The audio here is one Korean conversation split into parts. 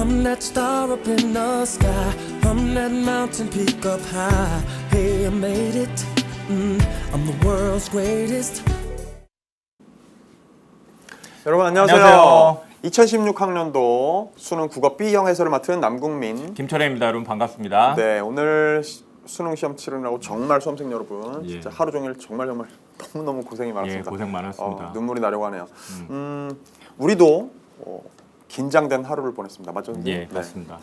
I'm that star up in the sky. I'm that mountain peak up high. Hey, I made it. I'm the world's greatest. 여러분 안녕하세요. 안녕하세요. 2016학년도 수능 국어 B형 해설을 맡은 남궁민. 김철혜입니다. 여러분 반갑습니다. 네, 오늘 수능 시험 치르느라고 정말 수험생 여러분 예. 진짜 하루 종일 정말 너무너무 고생이 많았습니다. 예, 고생 많았습니다. 눈물이 나려고 하네요. 우리도 긴장된 하루를 보냈습니다. 맞죠? 예, 네. 맞습니다.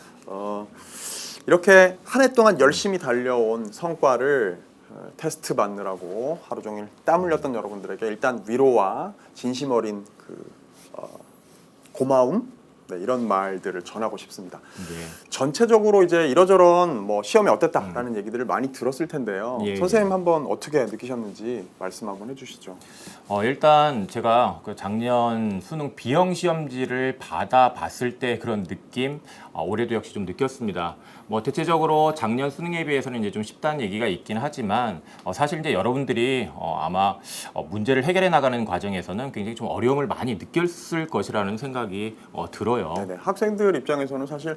이렇게 한 해 동안 열심히 달려온 성과를 테스트 받느라고 하루 종일 땀 흘렸던 여러분들에게 일단 위로와 진심 어린 고마움, 네, 이런 말들을 전하고 싶습니다. 예. 전체적으로 이제 이러저런 뭐 시험이 어땠다라는 얘기들을 많이 들었을 텐데요. 예, 선생님 한번 어떻게 느끼셨는지 말씀 한번 해주시죠. 일단 제가 그 작년 수능 B형 시험지를 받아봤을 때 그런 느낌 올해도 역시 좀 느꼈습니다. 뭐 대체적으로 작년 수능에 비해서는 이제 좀 쉽다는 얘기가 있긴 하지만 사실 이제 여러분들이 아마 문제를 해결해 나가는 과정에서는 굉장히 좀 어려움을 많이 느꼈을 것이라는 생각이 들어요. 네네. 학생들 입장에서는 사실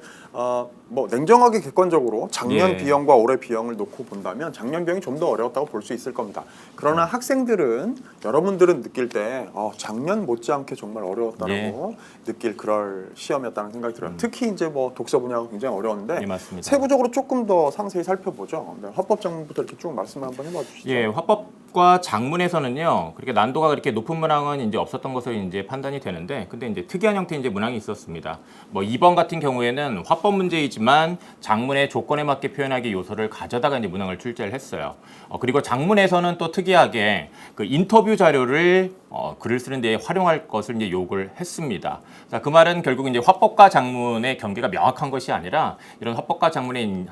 뭐 냉정하게 객관적으로 작년 예. B형과 올해 B형을 놓고 본다면 작년 B형이 좀 더 어려웠다고 볼 수 있을 겁니다. 그러나 학생들은 여러분들은 느낄 때 작년 못지않게 정말 어려웠다라고 느낄 그럴 시험이었다는 생각이 들어요. 특히 이제 뭐 독서 분야가 굉장히 어려웠는데 예, 맞습니다. 세부적으로 조금 더 상세히 살펴보죠. 네, 화법장문부터 이렇게 쭉 말씀 한번 해봐 주시죠. 예, 화법과 장문에서는요, 그렇게 난도가 그렇게 높은 문항은 이제 없었던 것으로 이제 판단이 되는데, 근데 이제 특이한 형태의 이제 문항이 있었습니다. 뭐 2번 같은 경우에는 화법 문제이지만 장문의 조건에 맞게 표현하기 요소를 가져다가 이제 문항을 출제를 했어요. 그리고 장문에서는 또 특이하게 그 인터뷰 자료를 글을 쓰는 데 활용할 것을 이제 요구를 했습니다. 자, 그 말은 결국 이제 화법과 장문의 경계가 명확한 것이 아니라 이런 화법과 장문이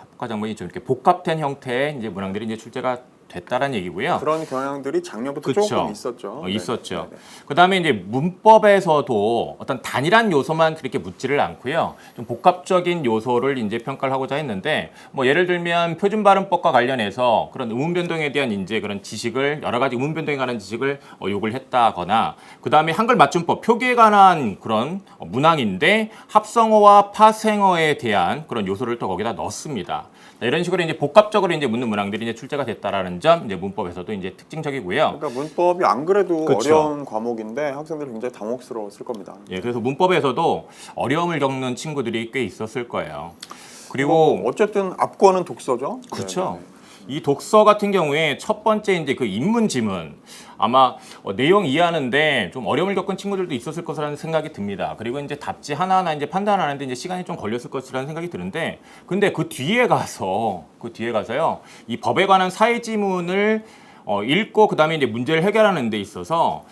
좀 이렇게 복합된 형태의 이제 문항들이 이제 출제가 됐다라는 얘기고요. 그런 경향들이 작년부터 그쵸. 조금 있었죠. 있었죠. 네네. 그다음에 이제 문법에서도 어떤 단일한 요소만 그렇게 묻지를 않고요. 좀 복합적인 요소를 이제 평가를 하고자 했는데, 뭐 예를 들면 표준 발음법과 관련해서 그런 의문 변동에 대한 이제 그런 지식을 여러 가지 의문 변동에 관한 지식을 요구를 했다거나, 그다음에 한글 맞춤법 표기에 관한 그런 문항인데 합성어와 파생어에 대한 그런 요소를 또 거기다 넣습니다. 이런 식으로 이제 복합적으로 이제 묻는 문항들이 이제 출제가 됐다라는 점, 이제 문법에서도 이제 특징적이고요. 그러니까 문법이 안 그래도 그쵸. 어려운 과목인데 학생들이 굉장히 당혹스러웠을 겁니다. 예, 그래서 문법에서도 어려움을 겪는 친구들이 꽤 있었을 거예요. 그리고 어쨌든 앞권은 독서죠. 그렇죠. 네네. 이 독서 같은 경우에 첫 번째 이제 그 인문 지문 아마 내용 이해하는데 좀 어려움을 겪은 친구들도 있었을 것이라는 생각이 듭니다. 그리고 이제 답지 하나하나 이제 판단하는데 이제 시간이 좀 걸렸을 것이라는 생각이 드는데, 근데 그 뒤에 가서요, 이 법에 관한 사회 지문을 읽고 그다음에 이제 문제를 해결하는 데 있어서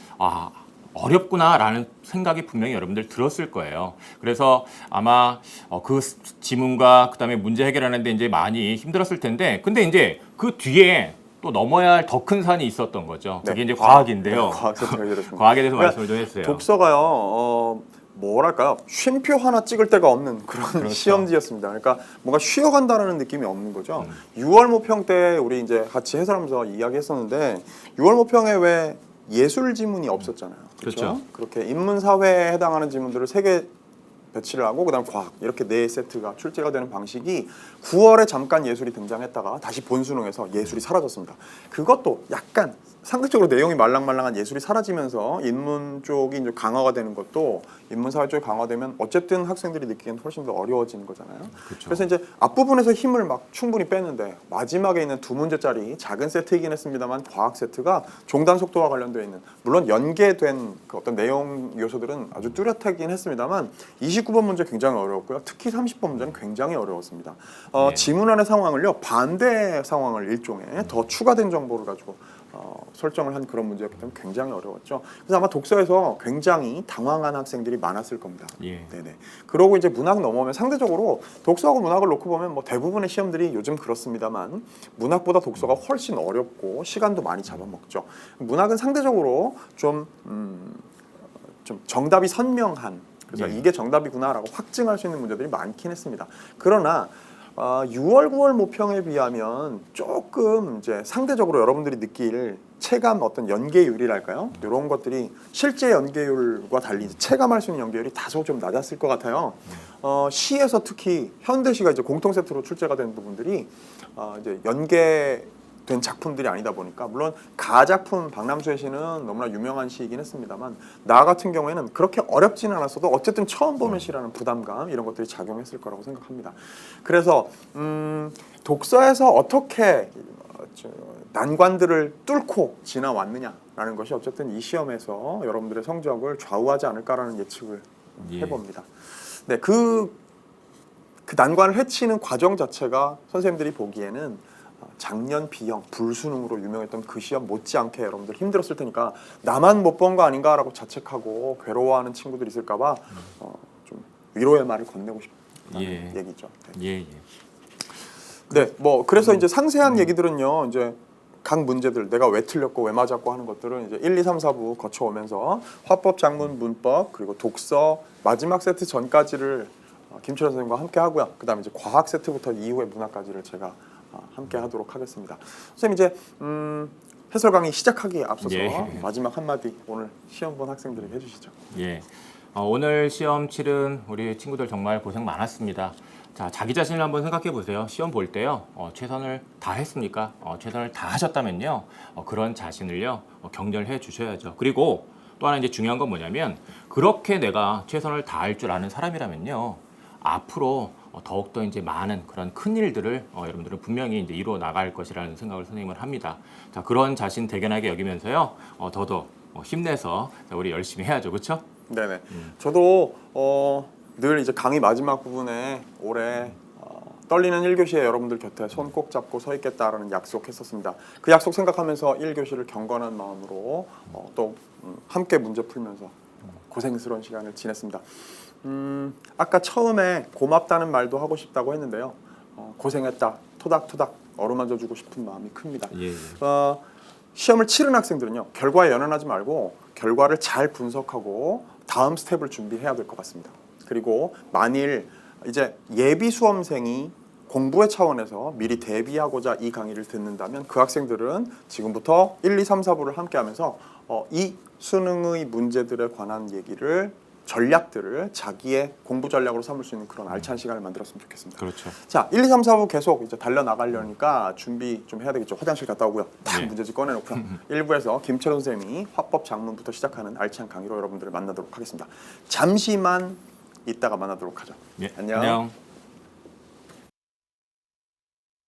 어렵구나라는 생각이 분명히 여러분들 들었을 거예요. 그래서 아마 그 지문과 그다음에 문제 해결하는데 이제 많이 힘들었을 텐데, 근데 이제 그 뒤에 또 넘어야 할 더 큰 산이 있었던 거죠. 네. 그게 이제 과학인데요. 과학 생각이 들었습니다. 과학에 대해서 그러니까 말씀을 좀 했어요. 독서가요. 뭐랄까요? 쉼표 하나 찍을 데가 없는 그런 그렇죠. 시험지였습니다. 그러니까 뭔가 쉬어간다라는 느낌이 없는 거죠. 6월 모평 때 우리 이제 같이 해설하면서 이야기했었는데 6월 모평에 왜 예술 지문이 없었잖아요. 그렇죠. 그렇게 인문 사회에 해당하는 지문들을 3개 배치를 하고 그다음 과학 이렇게 4세트가 출제가 되는 방식이 9월에 잠깐 예술이 등장했다가 다시 본수능에서 예술이 사라졌습니다. 그것도 약간 상대적으로 내용이 말랑말랑한 예술이 사라지면서 인문 쪽이 이제 강화가 되는 것도 인문 사회 쪽이 강화되면 어쨌든 학생들이 느끼기엔 훨씬 더 어려워지는 거잖아요. 그렇죠. 그래서 이제 앞부분에서 힘을 막 충분히 빼는데 마지막에 있는 2문제짜리 작은 세트이긴 했습니다만 과학 세트가 종단 속도와 관련되어 있는, 물론 연계된 그 어떤 내용 요소들은 아주 뚜렷하긴 했습니다만 29번 문제 굉장히 어려웠고요. 특히 30번 문제는 굉장히 어려웠습니다. 지문안의 상황을요, 반대 상황을 일종의 더 추가된 정보를 가지고 설정을 한 그런 문제였기 때문에 굉장히 어려웠죠. 그래서 아마 독서에서 굉장히 당황한 학생들이 많았을 겁니다. 예. 네네. 그러고 이제 문학 넘어오면 상대적으로 독서하고 문학을 놓고 보면 뭐 대부분의 시험들이 요즘 그렇습니다만 문학보다 독서가 훨씬 어렵고 시간도 많이 잡아먹죠. 문학은 상대적으로 좀 정답이 선명한, 그래서 이게 정답이구나라고 확증할 수 있는 문제들이 많긴 했습니다. 그러나 6월, 9월 모평에 비하면 조금 이제 상대적으로 여러분들이 느낄 체감 어떤 연계율이랄까요? 이런 것들이 실제 연계율과 달리 체감할 수 있는 연계율이 다소 좀 낮았을 것 같아요. 시에서 특히 현대시가 이제 공통 세트로 출제가 된 부분들이 이제 연계된 작품들이 아니다 보니까 물론 가작품 박남수의 시는 너무나 유명한 시이긴 했습니다만 나 같은 경우에는 그렇게 어렵지는 않았어도 어쨌든 처음 보는 시라는 부담감 이런 것들이 작용했을 거라고 생각합니다. 그래서 독서에서 어떻게 난관들을 뚫고 지나왔느냐라는 것이 어쨌든 이 시험에서 여러분들의 성적을 좌우하지 않을까라는 예측을 해봅니다. 네, 그 난관을 헤치는 과정 자체가 선생님들이 보기에는 작년 B형 불수능으로 유명했던 그 시험 못지않게 여러분들 힘들었을 테니까 나만 못 본 거 아닌가라고 자책하고 괴로워하는 친구들이 있을까봐 좀 위로의 말을 건네고 싶다는 얘기죠. 네. 예. 네, 뭐 그래서 이제 상세한 얘기들은요, 이제 각 문제들 내가 왜 틀렸고 왜 맞았고 하는 것들은 이제 1, 2, 3, 4부 거쳐오면서 화법, 장문, 문법 그리고 독서 마지막 세트 전까지를 김철현 선생님과 함께 하고요. 그다음에 이제 과학 세트부터 이후의 문학까지를 제가 함께 하도록 하겠습니다. 선생님 이제 해설 강의 시작하기에 앞서서 마지막 한마디 오늘 시험 본 학생들에게 해주시죠. 예. 오늘 시험 치른 우리 친구들 정말 고생 많았습니다. 자, 자기 자신을 한번 생각해 보세요. 시험 볼 때요, 최선을 다 했습니까? 최선을 다 하셨다면요, 그런 자신을요, 격려해 주셔야죠. 그리고 또 하나 이제 중요한 건 뭐냐면, 그렇게 내가 최선을 다할 줄 아는 사람이라면요, 앞으로 더욱더 이제 많은 그런 큰 일들을 여러분들은 분명히 이제 이루어 나갈 것이라는 생각을 선생님은 합니다. 자, 그런 자신 대견하게 여기면서요, 더더욱 힘내서 우리 열심히 해야죠, 그렇죠? 네네. 저도 늘 이제 강의 마지막 부분에 올해 떨리는 1교시에 여러분들 곁에 손 꼭 잡고 서 있겠다라는 약속했었습니다. 그 약속 생각하면서 1교시를 경건한 마음으로 또 함께 문제 풀면서 고생스러운 시간을 지냈습니다. 아까 처음에 고맙다는 말도 하고 싶다고 했는데요. 고생했다, 토닥토닥 어루만져주고 싶은 마음이 큽니다. 시험을 치른 학생들은요, 결과에 연연하지 말고 결과를 잘 분석하고 다음 스텝을 준비해야 될 것 같습니다. 그리고 만일 이제 예비 수험생이 공부의 차원에서 미리 대비하고자 이 강의를 듣는다면 그 학생들은 지금부터 1, 2, 3, 4부를 함께 하면서 이 수능의 문제들에 관한 얘기를 전략들을 자기의 공부 전략으로 삼을 수 있는 그런 알찬 시간을 만들었으면 좋겠습니다. 그렇죠. 자, 1, 2, 3, 4부 계속 이제 달려나가려니까 준비 좀 해야 되겠죠. 화장실 갔다 오고요. 딱 문제집 꺼내놓고요. 1부에서 김철원 선생님이 화법 장문부터 시작하는 알찬 강의로 여러분들을 만나도록 하겠습니다. 잠시만 이따가 만나도록 하죠. 예, 안녕. 안녕.